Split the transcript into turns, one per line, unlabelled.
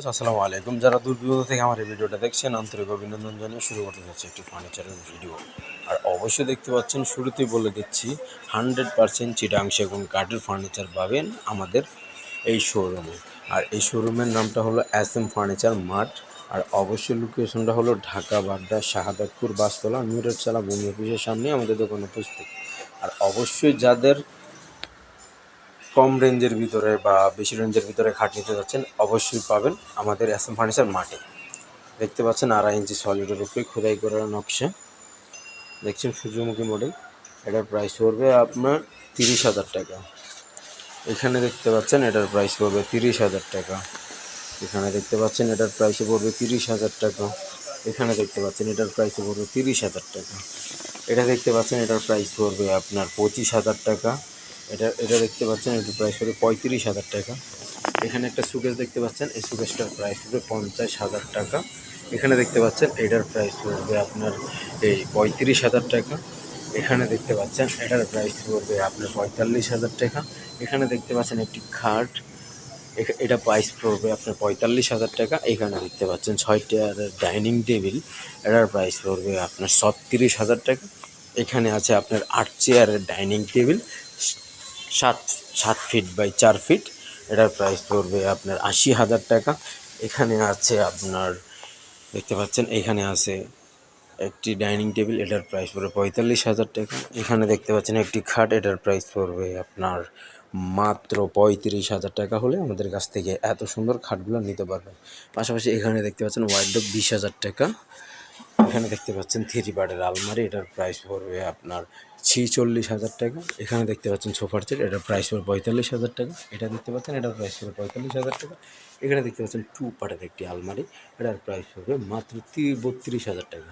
আসসালামু আলাইকুম। যারা দূর দূরান্ত থেকে আমার এই ভিডিওটা দেখছেন আন্তরিক অভিনন্দন জানিয়ে শুরু করতে যাচ্ছি একটি ফার্নিচারের ভিডিও। আর অবশ্যই দেখতে পাচ্ছেন, শুরুতেই বলে দিচ্ছি 100% চিটাং সেগুন কাঠের ফার্নিচার পাবেন আমাদের এই শোরুমে। আর এই শোরুমের নামটা হলো SM ফার্নিচার মার্ট। আর অবশ্যই লোকেশনটা হলো ঢাকা বাড্ডা শাহাদাতপুর বাসতলা নুরের চালা ভূমি অফিসের সামনে আমাদের দোকান উপস্থিত। আর অবশ্যই যাদের কম রেঞ্জের ভিতরে বা বেশি রেঞ্জের ভিতরে খাট নিতে যাচ্ছেন অবশ্যই পাবেন আমাদের SM ফার্নিচার মার্টে। দেখতে পাচ্ছেন 2.5 ইঞ্চি সলিডের উপরে খোদাই করার নকশা, দেখছেন সূর্যমুখী মডেল। এটার প্রাইস পড়বে আপনার 30,000 টাকা। এখানে দেখতে পাচ্ছেন এটার প্রাইস পড়বে 30,000 টাকা। এখানে দেখতে পাচ্ছেন এটার প্রাইসে পড়বে 30,000 টাকা। এখানে দেখতে পাচ্ছেন এটার প্রাইসে পড়বে 30,000 টাকা। এটা দেখতে পাচ্ছেন এটার প্রাইস পড়বে আপনার 25,000 টাকা। এটা দেখতে পাচ্ছেন এটার প্রাইস পড়বে 35,000 টাকা। এখানে একটা সুকেস দেখতে পাচ্ছেন, এই সুকেসটার প্রাইস পড়বে 50,000 টাকা। এখানে দেখতে পাচ্ছেন এটার প্রাইস পড়বে আপনার এই 35,000 টাকা। এখানে দেখতে পাচ্ছেন এটার প্রাইস পড়বে আপনার 45,000 টাকা। এখানে দেখতে পাচ্ছেন একটি খাট, এটা প্রাইস পড়বে আপনার 45,000 টাকা। এখানে দেখতে পাচ্ছেন 6 চেয়ারের ডাইনিং টেবিল, এটার প্রাইস পড়বে আপনার 36,000 টাকা। এখানে আছে আপনার 8 চেয়ারের dining table 7 feet by 4 feet, এটার প্রাইস পড়বে আপনার 80,000 টাকা। এখানে আছে আপনার দেখতে পাচ্ছেন এখানে আছে একটি ডাইনিং টেবিল, এটার প্রাইস পড়বে 45,000 টাকা। এখানে দেখতে পাচ্ছেন একটি খাট, এটার প্রাইস পড়বে আপনার মাত্র 35,000 টাকা হলে আমাদের কাছ থেকে এত সুন্দর খাটগুলো নিতে পারবেন। পাশাপাশি এখানে দেখতে পাচ্ছেন ওয়ার্ডরোব 20,000 টাকা। এখানে দেখতে পাচ্ছেন 3 পার্টের আলমারি, এটার প্রাইস পড়বে আপনার 46,000 টাকা। এখানে দেখতে পাচ্ছেন সোফার সেট, এটার প্রাইস পড়বে 45,000 টাকা। এটা দেখতে পাচ্ছেন এটার প্রাইস পড়বে 45,000 টাকা। এখানে দেখতে পাচ্ছেন 2 পার্টের একটি আলমারি, এটার প্রাইস পড়বে মাত্র 32,000 টাকা।